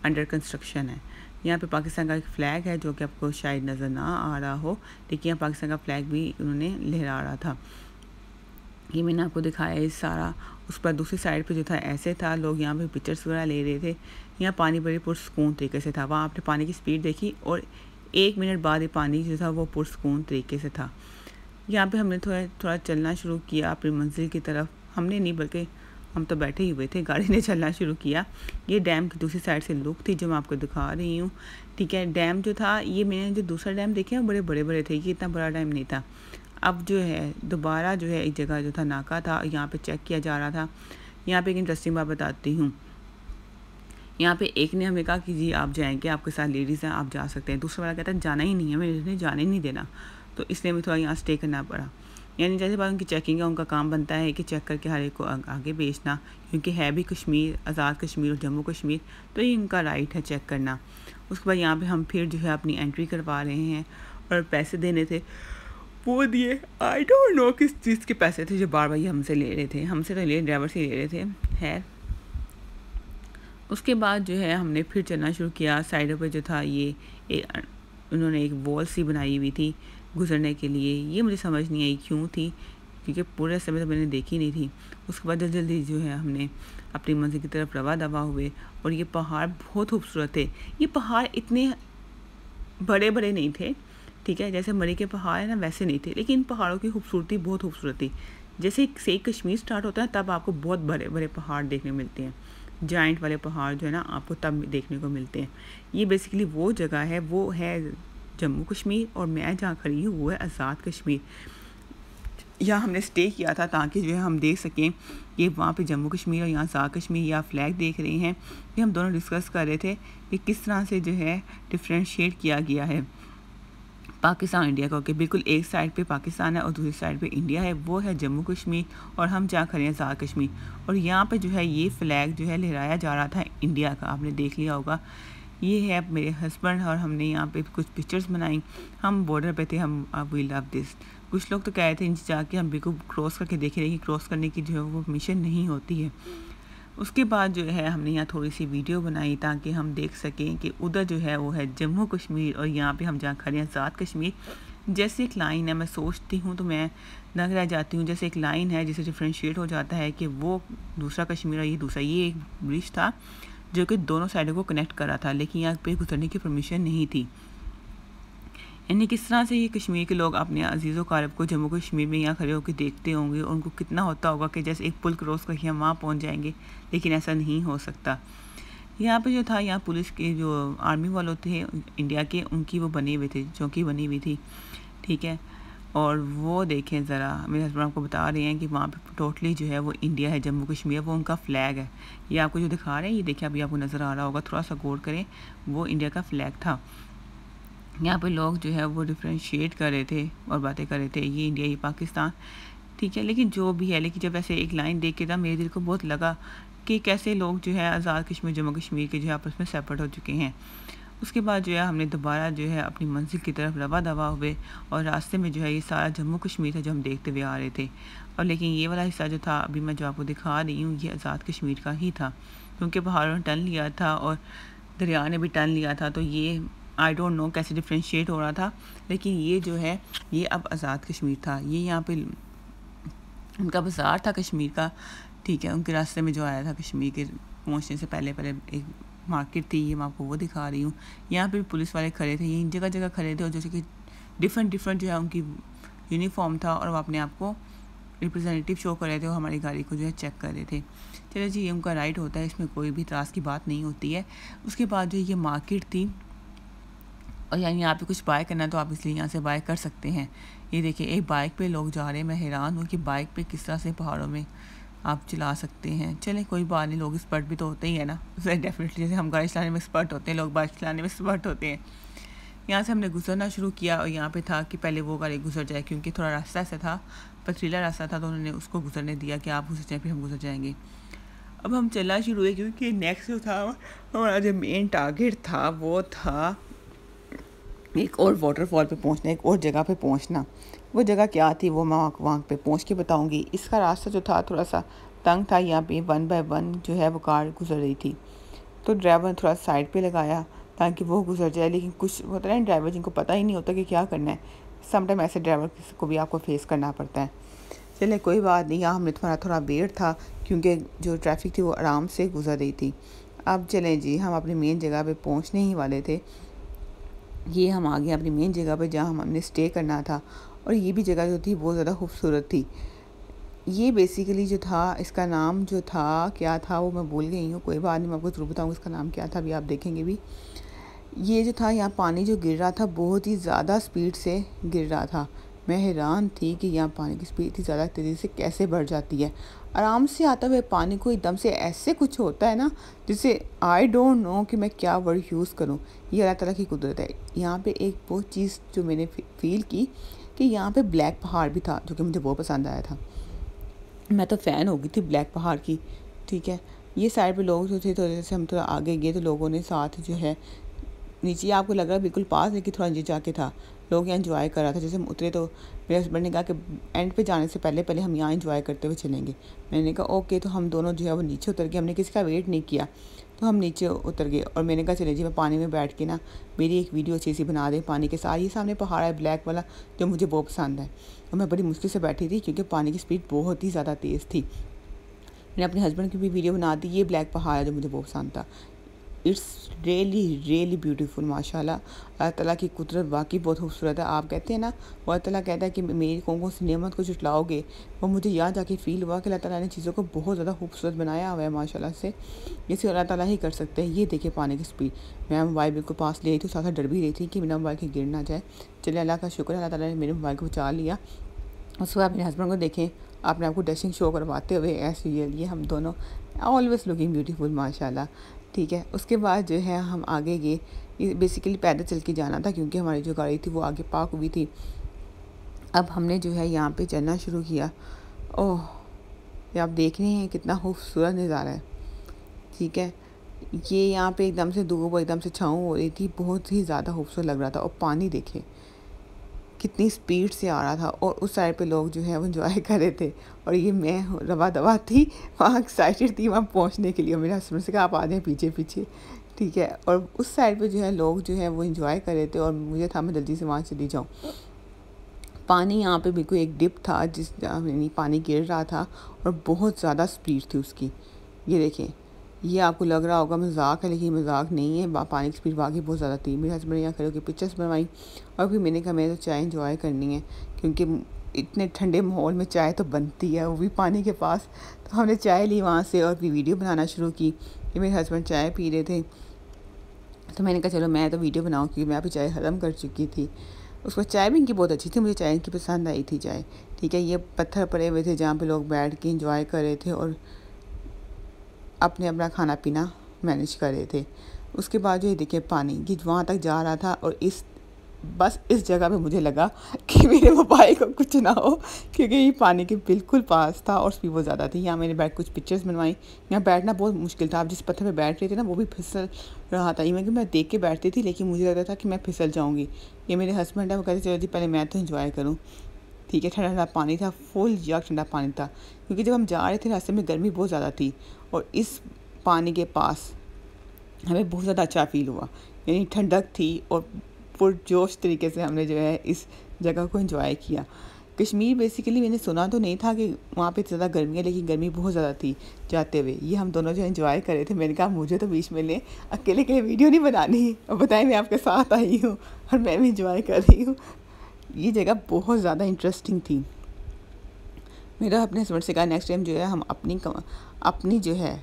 अंडर कंस्ट्रक्शन है। यहाँ पे पाकिस्तान का एक फ़्लैग है जो कि आपको शायद नज़र ना आ रहा हो, लेकिन यहाँ पाकिस्तान का फ़्लैग भी उन्होंने लहरा रहा था। ये मैंने आपको दिखाया है सारा। उस पर दूसरी साइड पे जो था ऐसे था, लोग यहाँ पे पिक्चर्स वगैरह ले रहे थे। यहाँ पानी बड़े पुरसकून तरीके से था, वहाँ आपने पानी की स्पीड देखी और 1 मिनट बाद ये पानी जो था वो पुरसकून तरीके से था। यहाँ पे हमने थोड़ा चलना शुरू किया अपनी मंजिल की तरफ। हमने नहीं बल्कि हम तो बैठे ही हुए थे, गाड़ी ने चलना शुरू किया। ये डैम की दूसरी साइड से लुक थी जो मैं आपको दिखा रही हूँ, ठीक है। डैम जो था, ये मैंने जो दूसरा डैम देखे हैं बड़े बड़े बड़े थे, ये इतना बड़ा डैम नहीं था। अब जो है दोबारा जो है एक जगह जो था नाका था, यहाँ पे चेक किया जा रहा था। यहाँ पे एक इंटरेस्टिंग बात बताती हूँ। यहाँ पे एक ने हमें कहा कि जी आप जाएंगे, आपके साथ लेडीज़ हैं, आप जा सकते हैं। दूसरा वाला कहता है जाना ही नहीं है, मैंने जाने ही नहीं देना, तो इसलिए मुझे थोड़ा यहाँ स्टे करना पड़ा। यानी जैसे बात उनकी चेकिंग है, उनका काम बनता है कि चेक करके हर एक को आगे भेजना, क्योंकि है भी कश्मीर, आज़ाद कश्मीर और जम्मू कश्मीर, तो ये इनका राइट है चेक करना। उसके बाद यहाँ पे हम फिर जो है अपनी एंट्री करवा रहे हैं और पैसे देने थे वो दिए। आई डोंट नो किस चीज़ के पैसे थे जो बार बार ये हमसे ले रहे थे, हमसे तो ड्राइवर से ले रहे थे। खैर उसके बाद जो है हमने फिर चलना शुरू किया। साइडों पे जो था ये उन्होंने एक वॉल सी बनाई हुई थी गुजरने के लिए, ये मुझे समझ नहीं आई क्यों थी, क्योंकि पूरे समय तो मैंने देखी नहीं थी। उसके बाद जल्दी जल्दी जो है हमने अपनी मंजिल की तरफ रवा दवा हुए। और ये पहाड़ बहुत खूबसूरत थे। ये पहाड़ इतने बड़े बड़े नहीं थे, ठीक है, जैसे मरी के पहाड़ है ना वैसे नहीं थे, लेकिन इन पहाड़ों की खूबसूरती बहुत खूबसूरत थी। जैसे से कश्मीर स्टार्ट होता है तब आपको बहुत बड़े बड़े पहाड़ देखने मिलते हैं, जाइंट वाले पहाड़ जो है ना आपको तब देखने को मिलते हैं। ये बेसिकली वो जगह है, वो है जम्मू कश्मीर, और मैं जहाँ खड़ी हूँ वो है आज़ाद कश्मीर। यहाँ हमने स्टे किया था ताकि जो है हम देख सकें कि वहाँ पे जम्मू कश्मीर और यहाँ आज़ाद कश्मीर या फ्लैग देख रहे हैं, ये हम दोनों डिस्कस कर रहे थे कि किस तरह से जो है डिफ्रेंशिएट किया गया है पाकिस्तान इंडिया का। कि बिल्कुल एक साइड पे पाकिस्तान है और दूसरी साइड पे इंडिया है, वो है जम्मू कश्मीर, और हम जहाँ खड़े हैं आज़ाद कश्मीर। और यहाँ पे जो है ये फ़्लैग जो है लहराया जा रहा था इंडिया का, आपने देख लिया होगा। ये है मेरे हस्बैंड और हमने यहाँ पे कुछ पिक्चर्स बनाई। हम बॉर्डर पे थे, हम वी लव दिस। कुछ लोग तो कह रहे थे नीचे जाके हम बिल्कुल क्रॉस करके देख रहे हैं कि क्रॉस करने की जो है वो परमिशन नहीं होती है। उसके बाद जो है हमने यहाँ थोड़ी सी वीडियो बनाई ताकि हम देख सकें कि उधर जो है वो है जम्मू कश्मीर और यहाँ पे हम जहाँ खड़े हैं आज़ाद कश्मीर। जैसे एक लाइन है, मैं सोचती हूँ तो मैं दंग रह जाती हूँ, जैसे एक लाइन है जिसे डिफ्रेंशिएट हो जाता है कि वो दूसरा कश्मीर और ये दूसरा। ये एक ब्रिज था जो कि दोनों साइडों को कनेक्ट कर रहा था, लेकिन यहाँ पे गुजरने की परमिशन नहीं थी। यानी किस तरह से ये कश्मीर के लोग अपने अजीज़ व क़ारिब को जम्मू कश्मीर में यहाँ खड़े होकर देखते होंगे, और उनको कितना होता होगा कि जैसे एक पुल क्रॉस करके हम वहाँ पहुँच जाएंगे, लेकिन ऐसा नहीं हो सकता। यहाँ पे जो था, यहाँ पुलिस के जो आर्मी वालों थे इंडिया के, उनकी वो बने हुए थे, चौकी बनी हुई थी, ठीक है। और वो देखें ज़रा, मेरे हस्बैंड आपको बता रहे हैं कि वहाँ पे टोटली जो है वो इंडिया है, जम्मू कश्मीर वो उनका फ़्लैग है। ये आपको जो दिखा रहे हैं, ये देखिए अभी आपको नज़र आ रहा होगा, थोड़ा सा गौर करें, वो इंडिया का फ़्लैग था। यहाँ पे लोग जो है वो डिफ्रेंशिएट कर रहे थे और बातें कर रहे थे, ये इंडिया ये पाकिस्तान, ठीक है। लेकिन जो भी है, लेकिन जब ऐसे एक लाइन देख के था मेरे दिल को बहुत लगा कि कैसे लोग जो है आज़ाद कश्मीर जम्मू कश्मीर के जो है आपस में सेपरेट हो चुके हैं। उसके बाद जो है हमने दोबारा जो है अपनी मंजिल की तरफ रवा दवा हुए, और रास्ते में जो है ये सारा जम्मू कश्मीर था जो हम देखते हुए आ रहे थे। और लेकिन ये वाला हिस्सा जो था अभी मैं जो आपको दिखा रही हूँ, ये आज़ाद कश्मीर का ही था, क्योंकि पहाड़ों ने टर्न लिया था और दरिया ने भी टर्न लिया था। तो ये आई डोंट नो कैसे डिफ्रेंशिएट हो रहा था, लेकिन ये जो है ये अब आज़ाद कश्मीर था। ये यहाँ पे उनका बाज़ार था कश्मीर का, ठीक है। उनके रास्ते में जो आया था कश्मीर के पहुँचने से पहले पहले एक मार्केट थी, ये मैं आपको वो दिखा रही हूँ। यहाँ पे पुलिस वाले खड़े थे, ये जगह जगह खड़े थे, और जैसे कि डिफरेंट जो है उनकी यूनिफॉर्म था, और वो अपने आप को रिप्रेजेंटेटिव शो कर रहे थे और हमारी गाड़ी को जो है चेक कर रहे थे। चलो जी, ये उनका राइट होता है, इसमें कोई भी त्रास की बात नहीं होती है। उसके बाद जो ये मार्केट थी, और यानी यहाँ पे कुछ बाय करना है तो आप इसलिए यहाँ से बाय कर सकते हैं। ये देखिए एक बाइक पे लोग जा रहे हैं, मैं हैरान हूँ कि बाइक पे किस तरह से पहाड़ों में आप चला सकते हैं। चलें कोई बात नहीं, लोग एक्सपर्ट भी तो होते ही है ना, डेफिनेटली जैसे हम गाड़ी चलाने में एक्सपर्ट होते हैं, लोग बाइक चलाने में एक्सपर्ट होते हैं। यहाँ से हमने गुजरना शुरू किया, और यहाँ पे था कि पहले वो गाड़ी गुजर जाए, क्योंकि थोड़ा रास्ता ऐसा था, पथरीला रास्ता था, तो उन्होंने उसको गुजरने दिया कि आप गुजर जाएँ फिर हम गुजर जाएंगे। अब हम चलना शुरू हुए, क्योंकि नेक्स्ट जो था हमारा जो मेन टारगेट था वो था एक और वाटरफॉल पे पहुंचना, एक और जगह पे पहुंचना। वो जगह क्या थी वो मैं वहाँ पे पहुंच के बताऊंगी। इसका रास्ता जो था थोड़ा सा तंग था, यहाँ पे 1 बाय 1 जो है वो कार गुजर रही थी, तो ड्राइवर ने थोड़ा साइड पे लगाया ताकि वो गुजर जाए। लेकिन कुछ होता है ना ड्राइवर जिनको पता ही नहीं होता कि क्या करना है, समटाइम ऐसे ड्राइवर को भी आपको फेस करना पड़ता है। चले कोई बात नहीं, यहाँ हमें थोड़ा वेट था क्योंकि जो ट्रैफिक थी वो आराम से गुजर रही थी। अब चलें जी, हम अपनी मेन जगह पे पहुँचने ही वाले थे। ये हम आ गए अपनी मेन जगह पे जहाँ हमने स्टे करना था, और ये भी जगह जो थी बहुत ज़्यादा खूबसूरत थी। ये बेसिकली जो था, इसका नाम जो था क्या था वो मैं भूल गई हूँ, कोई बात नहीं, मैं आपको ज़रूर बताऊँगी इसका नाम क्या था, अभी आप देखेंगे भी। ये जो था यहाँ पानी जो गिर रहा था बहुत ही ज़्यादा स्पीड से गिर रहा था। मैं हैरान थी कि यहाँ पानी की स्पीड इतनी ज़्यादा तेज़ी से कैसे बढ़ जाती है। आराम से आता हुए पानी को एकदम से ऐसे कुछ होता है ना, जिसे आई डोंट नो कि मैं क्या वर्ड यूज़ करूँ। ये अल्लाह ताला की कुदरत है। यहाँ पे एक वो चीज़ जो मैंने फील की कि यहाँ पे ब्लैक पहाड़ भी था, जो कि मुझे बहुत पसंद आया था। मैं तो फ़ैन हो गई थी ब्लैक पहाड़ की, ठीक है। ये साइड पे लोग जो थे, तो जैसे हम थोड़ा आगे गए तो लोगों ने साथ जो है, नीचे आपको लग रहा है बिल्कुल पास, लेकिन थोड़ा नीचे जाके था, लोग यहाँ एंजॉय कर रहा था। जैसे हम उतरे तो मेरे हस्बैंड ने कहा कि एंड पे जाने से पहले पहले हम यहाँ एंजॉय करते हुए चलेंगे। मैंने कहा ओके, तो हम दोनों जो है वो नीचे उतर गए, हमने किसी का वेट नहीं किया, तो हम नीचे उतर गए। और मैंने कहा चले जी, मैं पानी में बैठ के ना मेरी एक वीडियो अच्छी सी बना दे पानी के साथ। ये सामने पहाड़ है ब्लैक वाला, जो मुझे बहुत पसंद है, और मैं बड़ी मुश्किल से बैठी थी क्योंकि पानी की स्पीड बहुत ही ज़्यादा तेज़ थी। मैंने अपने हस्बैंड की भी वीडियो बना दी। ये ब्लैक पहाड़ है जो मुझे बहुत पसंद था। इट्स रियली ब्यूटीफुल माशाल्लाह। अल्लाह ताला की कुदरत वाकई बहुत खूबसूरत है। आप कहते हैं ना, वो अल्लाह ताला कहता है कि मेरी कौन सी नेमत को जुटलाओगे, वो मुझे यहाँ जाके फ़ील हुआ कि अल्लाह ताला ने चीज़ों को बहुत ज़्यादा खूबसूरत बनाया हुआ है माशाल्लाह से। इसे अल्लाह ताला ही कर सकते हैं। ये देखिए पानी की स्पीड, मैं मोबाइल बिल्कुल पास ले आई थी, साथ साथ डर भी रही थी कि मेरा मोबाइल कहीं गिर ना जाए। चलिए अल्लाह का शुक्र है, अल्लाह ताला ने मेरे मोबाइल को बचा लिया। उसके बाद मेरे हस्बैंड को देखें अपने आप को डैशिंग शो करवाते हुए, एज़ यूजुअल ये हम दोनों ऑलवेज़ लुकिंग ब्यूटीफुल माशाल्लाह। ठीक है, उसके बाद जो है हम आगे गए। बेसिकली पैदल चल के जाना था क्योंकि हमारी जो गाड़ी थी वो आगे पार्क हुई थी। अब हमने जो है यहाँ पे चलना शुरू किया। ओह, ये आप देख रहे हैं कितना खूबसूरत नज़ारा है। ठीक है, ये यहाँ पे एकदम से धूप और एकदम से छाँव हो रही थी, बहुत ही ज़्यादा खूबसूरत लग रहा था। और पानी देखें कितनी स्पीड से आ रहा था, और उस साइड पे लोग जो है वो एंजॉय कर रहे थे, और ये मैं रवा दवा थी वहाँ, एक्साइटेड थी वहाँ पहुँचने के लिए। मेरे हस्बैंड से कहा आप आ जाएं पीछे पीछे। ठीक है, और उस साइड पे जो है लोग जो है वो एंजॉय कर रहे थे, और मुझे था मैं जल्दी से वहाँ चली जाऊँ। पानी यहाँ पे बिल्कुल एक डिप था जिस यानी पानी गिर रहा था, और बहुत ज़्यादा स्पीड थी उसकी। ये देखें, ये आपको लग रहा होगा मजाक है, लेकिन मजाक नहीं है। पानी की स्पीड वाकई बहुत ज़्यादा थी। मेरे हस्बैंड यहाँ खड़े होकर पिक्चर्स बनवाई, और फिर मैंने कहा मैं तो चाय इंजॉय करनी है, क्योंकि इतने ठंडे माहौल में चाय तो बनती है, वो भी पानी के पास। तो हमने चाय ली वहाँ से और फिर वीडियो बनाना शुरू की। कि मेरे हस्बैंड चाय पी रहे थे, तो मैंने कहा चलो मैं तो वीडियो बनाऊँ, क्योंकि मैं अभी चाय ख़त्म कर चुकी थी। उसको चाय भी इनकी बहुत अच्छी थी, मुझे चाय इनकी पसंद आई थी चाय। ठीक है, ये पत्थर पड़े हुए थे जहाँ पे लोग बैठ के इंजॉय कर रहे थे और अपने अपना खाना पीना मैनेज कर रहे थे। उसके बाद जो ये देखिए पानी कि वहाँ तक जा रहा था, और बस इस जगह पे मुझे लगा कि मेरे मोबाइल को कुछ ना हो, क्योंकि ये पानी के बिल्कुल पास था और स्पीड बहुत ज़्यादा थी। यहाँ मैंने बैठ कुछ पिक्चर्स बनवाई। यहाँ बैठना बहुत मुश्किल था, आप जिस पत्थर पे बैठ रहे थे ना वो भी फिसल रहा था। इवन कि मैं देख के बैठती थी, लेकिन मुझे लग रहा था कि मैं फिसल जाऊँगी। ये मेरे हस्बैंड है, वो कहते चलो जी पहले मैं तो इंजॉय करूँ। ठीक है, ठंडा ठंडा पानी था, फुल जग ठंडा पानी था, क्योंकि जब हम जा रहे थे रास्ते में गर्मी बहुत ज़्यादा थी, और इस पानी के पास हमें बहुत ज़्यादा अच्छा फ़ील हुआ। यानी ठंडक थी, और पुरजोश तरीके से हमने जो है इस जगह को एंजॉय किया। कश्मीर बेसिकली मैंने सुना तो नहीं था कि वहाँ पे ज़्यादा गर्मी है, लेकिन गर्मी बहुत ज़्यादा थी जाते हुए। ये हम दोनों जो एंजॉय कर रहे थे, मैंने कहा मुझे तो बीच में ले, अकेले अकेले वीडियो नहीं बनानी, और बताएं मैं आपके साथ आई हूँ और मैं भी इंजॉय कर रही हूँ। ये जगह बहुत ज़्यादा इंटरेस्टिंग थी। मेरा अपने हस्बैंड से कहा नेक्स्ट टाइम जो है हम अपनी जो है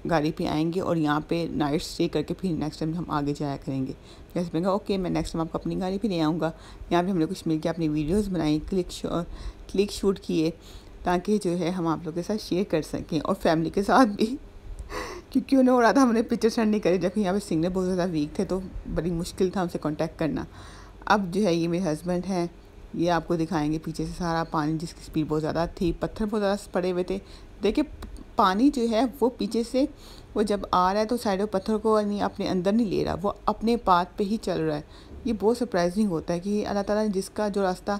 गाड़ी पे आएंगे, और यहाँ पे नाइट स्टे करके फिर नेक्स्ट टाइम हम आगे जाया करेंगे। जैसे मैंने कहा ओके, मैं नेक्स्ट टाइम आपको अपनी गाड़ी पे ले आऊँगा। यहाँ पे हमने कुछ मिल के अपनी वीडियोस बनाई, क्लिक शूट किए, ताकि जो है हम आप लोगों के साथ शेयर कर सकें, और फैमिली के साथ भी क्योंकि उन्हें हो रहा था हमने पिक्चर सेंड नहीं करी, जबकि यहाँ पे सिग्नल बहुत ज़्यादा वीक थे, तो बड़ी मुश्किल था हमसे कॉन्टैक्ट करना। अब जो है ये मेरे हस्बैंड हैं, ये आपको दिखाएंगे पीछे से सारा पानी, जिसकी स्पीड बहुत ज़्यादा थी, पत्थर बहुत ज़्यादा पड़े हुए थे। देखिए पानी जो है वो पीछे से वो जब आ रहा है तो साइड में पत्थर को नहीं अपने अंदर नहीं ले रहा, वो अपने पाथ पे ही चल रहा है। ये बहुत सरप्राइजिंग होता है कि अल्लाह ताला ने जिसका जो रास्ता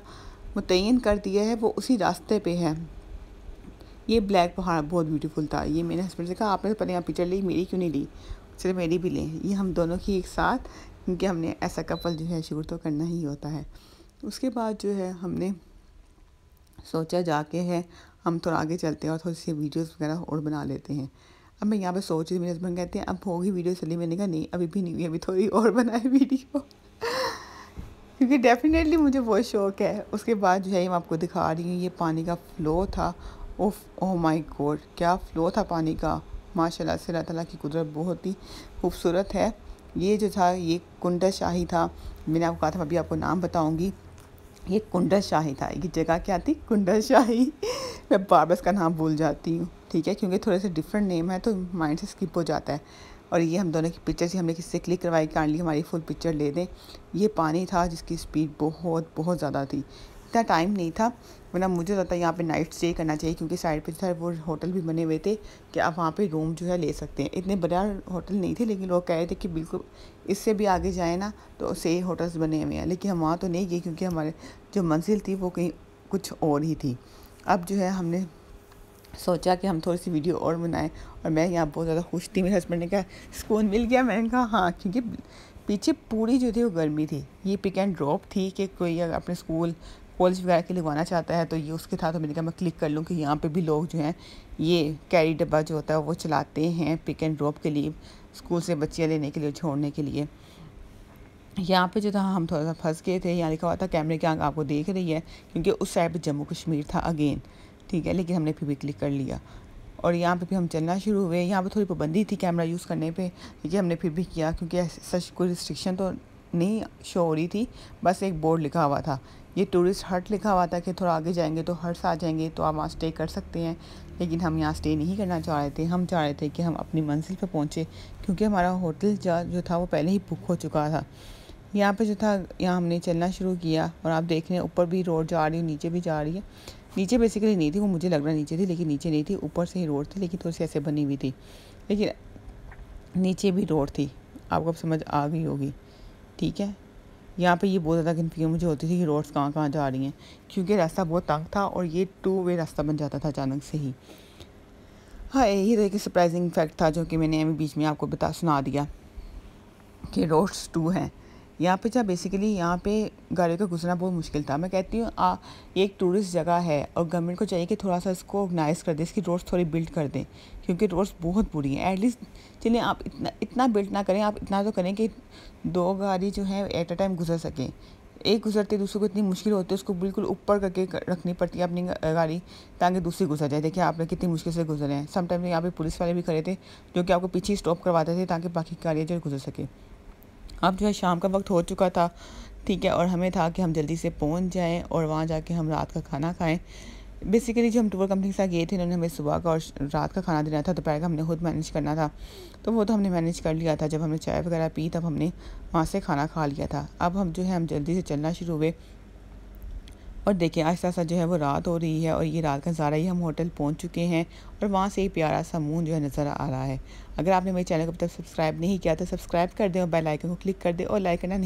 मुतय्यन कर दिया है वो उसी रास्ते पे है। ये ब्लैक पहाड़ बहुत ब्यूटीफुल था। ये मेरे हस्बैंड से कहा आपने तो पहले यहाँ पिक्चर ली, मेरी क्यों नहीं ली, चलो मेरी भी लें। ये हम दोनों की एक साथ, क्योंकि हमने ऐसा कपल जो है शूट तो करना ही होता है। उसके बाद जो है हमने सोचा जाके है हम थोड़ा आगे चलते हैं और थोड़ी सी वीडियोस वगैरह और बना लेते हैं। अब मैं यहाँ पे सोच रही, मेरे हस्बैंड कहते हैं अब होगी वीडियो चली, मैंने कहा नहीं अभी भी नहीं हुई, अभी थोड़ी और बनाए वीडियो क्योंकि डेफिनेटली मुझे बहुत शौक़ है। उसके बाद जो है मैं आपको दिखा रही हूँ, ये पानी का फ़्लो था। ओह माय गॉड, क्या फ़्लो था पानी का, माशाल्लाह से। अल्लाह ताला की कुदरत बहुत ही खूबसूरत है। ये जो था ये कुंडा शाही था, मैंने आपको कहा था अभी आपको नाम बताऊँगी। ये कुंडा शाही था, ये जगह क्या थी, कुंडा शाही मैं बार बार इसका नाम भूल जाती हूँ। ठीक है, क्योंकि थोड़े से डिफरेंट नेम है तो माइंड से स्किप हो जाता है। और ये हम दोनों की पिक्चर से हमने किससे क्लिक करवाई, काइंडली हमारी फुल पिक्चर ले दें। ये पानी था जिसकी स्पीड बहुत बहुत ज़्यादा थी। इतना टाइम नहीं था, वरना मुझे लगता है यहाँ पे नाइट स्टे करना चाहिए, क्योंकि साइड पे जो वो होटल भी बने हुए थे कि आप वहाँ पे रूम जो है ले सकते हैं। इतने बड़ा होटल नहीं थे, लेकिन लोग कह रहे थे कि बिल्कुल इससे भी आगे जाए ना तो सही होटल्स बने हुए हैं, लेकिन हम वहाँ तो नहीं गए, क्योंकि हमारे जो मंजिल थी वो कहीं कुछ और ही थी। अब जो है हमने सोचा कि हम थोड़ी सी वीडियो और बनाएं, और मैं यहाँ बहुत ज़्यादा खुश थी। मेरे हस्बैंड ने कहा सुकून मिल गया, मैंने कहा हाँ, क्योंकि पीछे पूरी जो थी वो गर्मी थी। ये पिक एंड ड्रॉप थी कि कोई अगर अपने स्कूल कॉलेज वगैरह के लगवाना चाहता है तो ये उसके था, तो मैंने कहा मैं क्लिक कर लूँ कि यहाँ पे भी लोग जो हैं ये कैरी डब्बा जो होता है वो चलाते हैं पिक एंड ड्रॉप के लिए। स्कूल से बच्चियाँ लेने के लिए, छोड़ने के लिए। यहाँ पे जो था हम थोड़ा सा फंस गए थे। यहाँ लिखा हुआ था कैमरे की आंख आपको देख रही है, क्योंकि उस साइड पे जम्मू कश्मीर था अगेन, ठीक है, लेकिन हमने फिर भी क्लिक कर लिया और यहाँ पे भी हम चलना शुरू हुए। यहाँ पे थोड़ी पाबंदी थी कैमरा यूज़ करने पे, लेकिन हमने फिर भी किया, क्योंकि सच कोई रिस्ट्रिक्शन तो नहीं शो हो रही थी, बस एक बोर्ड लिखा हुआ था, ये टूरिस्ट हट लिखा हुआ था कि थोड़ा आगे जाएंगे तो हट्स आ जाएंगे, तो आप वहाँ स्टे कर सकते हैं। लेकिन हम यहाँ स्टे नहीं करना चाह रहे थे, हम चाह रहे थे कि हम अपनी मंजिल पर पहुँचे, क्योंकि हमारा होटल जो था वो पहले ही बुक हो चुका था। यहाँ पे जो था, यहाँ हमने चलना शुरू किया और आप देख रहे हैं ऊपर भी रोड जा रही है, नीचे भी जा रही है। नीचे बेसिकली नहीं थी, वो मुझे लग रहा नीचे थी, लेकिन नीचे नहीं थी, ऊपर से ही रोड थी, लेकिन थोड़ी सी ऐसे बनी हुई थी, लेकिन नीचे भी रोड थी। आपको अब समझ आ गई होगी, ठीक है। यहाँ पे ये बहुत ज़्यादा कन्फ्यूजन मुझे होती थी कि रोड्स कहाँ कहाँ जा रही हैं, क्योंकि रास्ता बहुत तंग था और ये 2 वे रास्ता बन जाता था अचानक से ही। हाँ, यही तो एक सरप्राइजिंग फैक्ट था जो कि मैंने अभी बीच में आपको सुना दिया कि रोड्स 2 हैं। यहाँ पे बेसिकली यहाँ पे गाड़ियों का गुजरना बहुत मुश्किल था। मैं कहती हूँ ये एक टूरिस्ट जगह है और गवर्नमेंट को चाहिए कि थोड़ा सा इसको ऑर्गेनाइज़ कर दे, इसकी रोड्स थोड़ी बिल्ड कर दें, क्योंकि रोड्स बहुत बुरी हैं। एटलीस्ट चलिए आप इतना बिल्ड ना करें, आप इतना तो करें कि 2 गाड़ी जो है एट अ टाइम गुजर सकें। एक गुजरते दूसरे को इतनी मुश्किल होती है, उसको बिल्कुल ऊपर करके रखनी पड़ती है अपनी गाड़ी, ताकि दूसरी गुजर जाए। देखिए आपने कितनी मुश्किल से गुजरे हैं। समटाइम यहाँ पे पुलिस वाले भी खड़े थे जो कि आपको पीछे स्टॉप करवाते थे ताकि बाकी गाड़ियाँ जो गुजर सके। अब जो है शाम का वक्त हो चुका था, ठीक है, और हमें था कि हम जल्दी से पहुंच जाएं और वहाँ जाके हम रात का खाना खाएं। बेसिकली जो हम टूर कंपनी के साथ गए थे, उन्होंने हमें सुबह का और रात का खाना देना था, दोपहर का हमने खुद मैनेज करना था, तो वो तो हमने मैनेज कर लिया था। जब हमने चाय वगैरह पी तब हमने वहाँ से खाना खा लिया था। अब हम जो है हम जल्दी से चलना शुरू हुए और देखिए आहिस्ता आहिस्ता जो है वो रात हो रही है और ये रात का ज़ारा ही हम होटल पहुंच चुके हैं और वहाँ से ही प्यारा सा मून जो है नज़र आ रहा है। अगर आपने मेरे चैनल को अब तक सब्सक्राइब नहीं किया तो सब्सक्राइब कर दें और बेल आइकन को क्लिक कर दें और लाइक करना नहीं